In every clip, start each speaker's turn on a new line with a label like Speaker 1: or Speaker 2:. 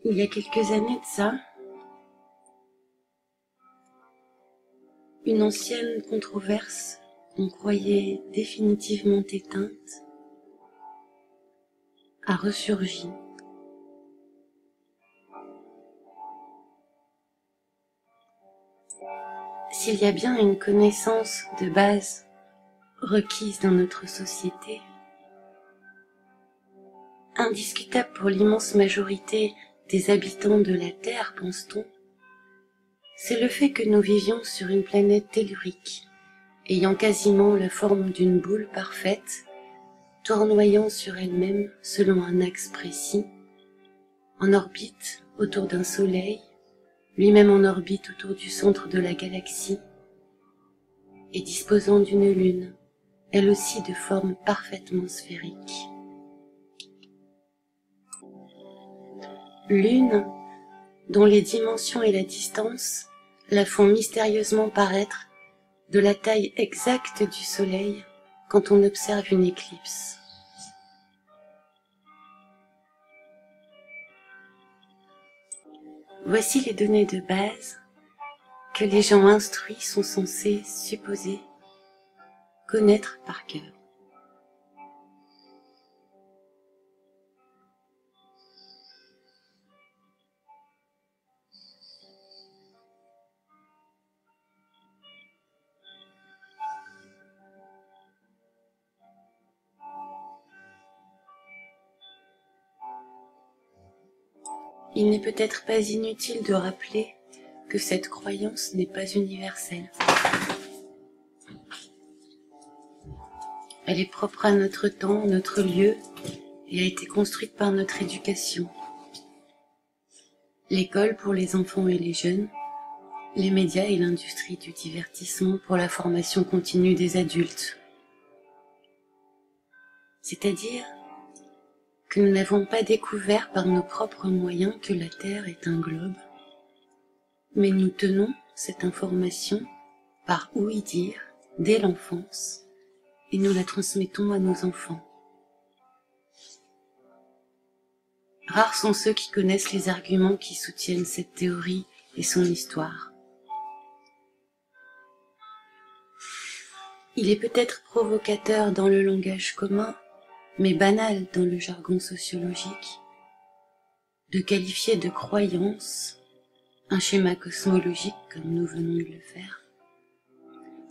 Speaker 1: Il y a quelques années de ça, une ancienne controverse qu'on croyait définitivement éteinte a ressurgi. S'il y a bien une connaissance de base requise dans notre société, indiscutable pour l'immense majorité des habitants de la Terre, pense-t-on, c'est le fait que nous vivions sur une planète tellurique, ayant quasiment la forme d'une boule parfaite, tournoyant sur elle-même selon un axe précis, en orbite autour d'un soleil, lui-même en orbite autour du centre de la galaxie, et disposant d'une lune, elle aussi de forme parfaitement sphérique. Lune, dont les dimensions et la distance la font mystérieusement paraître de la taille exacte du Soleil quand on observe une éclipse. Voici les données de base que les gens instruits sont censés supposer connaître par cœur. Il n'est peut-être pas inutile de rappeler que cette croyance n'est pas universelle. Elle est propre à notre temps, notre lieu, et a été construite par notre éducation. L'école pour les enfants et les jeunes, les médias et l'industrie du divertissement pour la formation continue des adultes. C'est-à-dire que nous n'avons pas découvert par nos propres moyens que la Terre est un globe, mais nous tenons cette information par ouï-dire dès l'enfance et nous la transmettons à nos enfants. Rares sont ceux qui connaissent les arguments qui soutiennent cette théorie et son histoire. Il est peut-être provocateur dans le langage commun, mais banal dans le jargon sociologique, de qualifier de croyance un schéma cosmologique comme nous venons de le faire,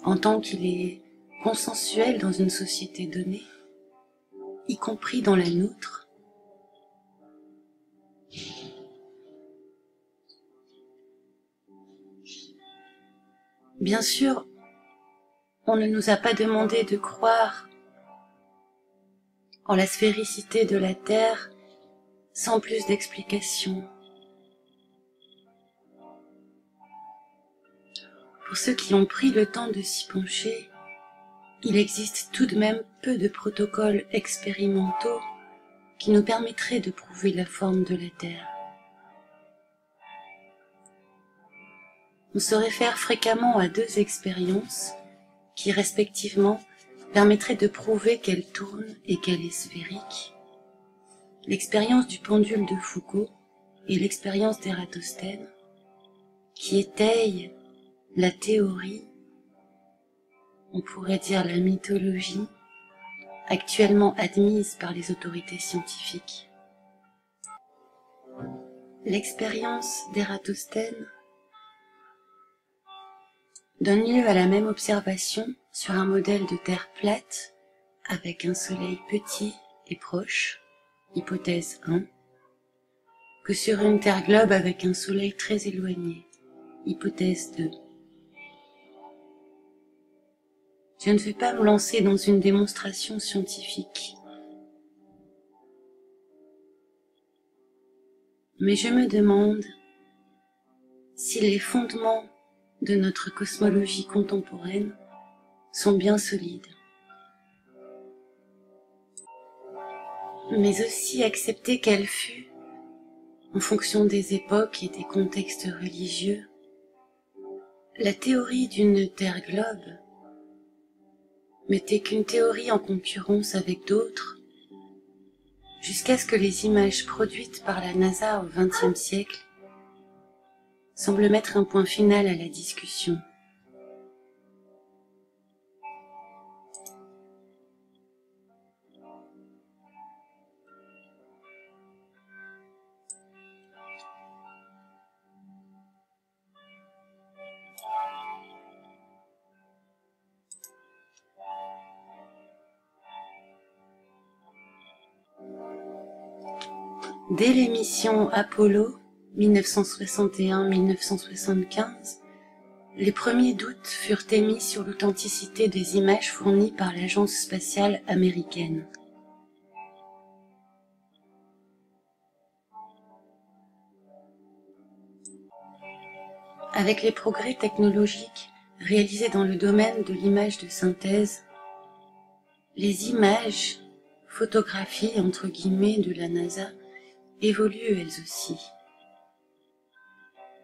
Speaker 1: en tant qu'il est consensuel dans une société donnée, y compris dans la nôtre. Bien sûr, on ne nous a pas demandé de croire en la sphéricité de la Terre sans plus d'explications. Pour ceux qui ont pris le temps de s'y pencher, il existe tout de même peu de protocoles expérimentaux qui nous permettraient de prouver la forme de la Terre. On se réfère fréquemment à deux expériences qui, respectivement, permettraient de prouver qu'elle tourne et qu'elle est sphérique. L'expérience du pendule de Foucault et l'expérience d'Ératosthène, qui étayent la théorie, on pourrait dire la mythologie, actuellement admise par les autorités scientifiques. L'expérience d'Ératosthène donne lieu à la même observation sur un modèle de Terre plate avec un soleil petit et proche, hypothèse 1, que sur une Terre globe avec un soleil très éloigné, hypothèse 2. Je ne vais pas me lancer dans une démonstration scientifique, mais je me demande si les fondements de notre cosmologie contemporaine sont bien solides. Mais aussi accepter qu'elle fut, en fonction des époques et des contextes religieux, la théorie d'une Terre globe n'était qu'une théorie en concurrence avec d'autres jusqu'à ce que les images produites par la NASA au XXe siècle semblent mettre un point final à la discussion. Dès l'émission Apollo 1961-1975, les premiers doutes furent émis sur l'authenticité des images fournies par l'agence spatiale américaine. Avec les progrès technologiques réalisés dans le domaine de l'image de synthèse, les images, photographies entre guillemets de la NASA, évoluent elles aussi.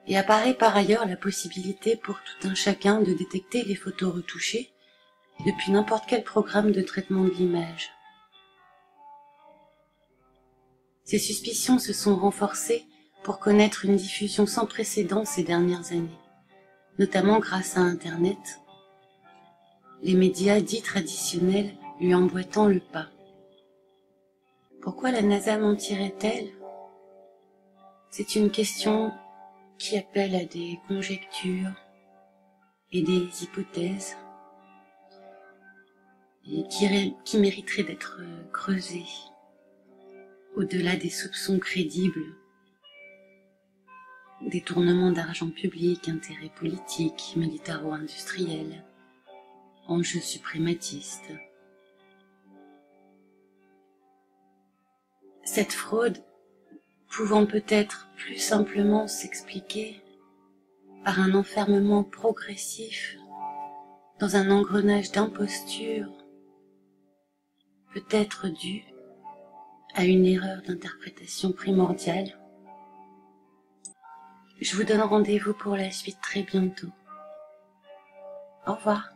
Speaker 1: Et apparaît par ailleurs la possibilité pour tout un chacun de détecter les photos retouchées depuis n'importe quel programme de traitement de l'image. Ces suspicions se sont renforcées pour connaître une diffusion sans précédent ces dernières années, notamment grâce à Internet, les médias dits traditionnels lui emboîtant le pas. Pourquoi la NASA mentirait-elle ? C'est une question qui appelle à des conjectures et des hypothèses et qui mériterait d'être creusée au-delà des soupçons crédibles, détournement d'argent public, intérêts politiques, militaro-industriels, enjeux suprématistes. Cette fraude pouvant peut-être plus simplement s'expliquer par un enfermement progressif dans un engrenage d'imposture, peut être due à une erreur d'interprétation primordiale. Je vous donne rendez-vous pour la suite très bientôt. Au revoir.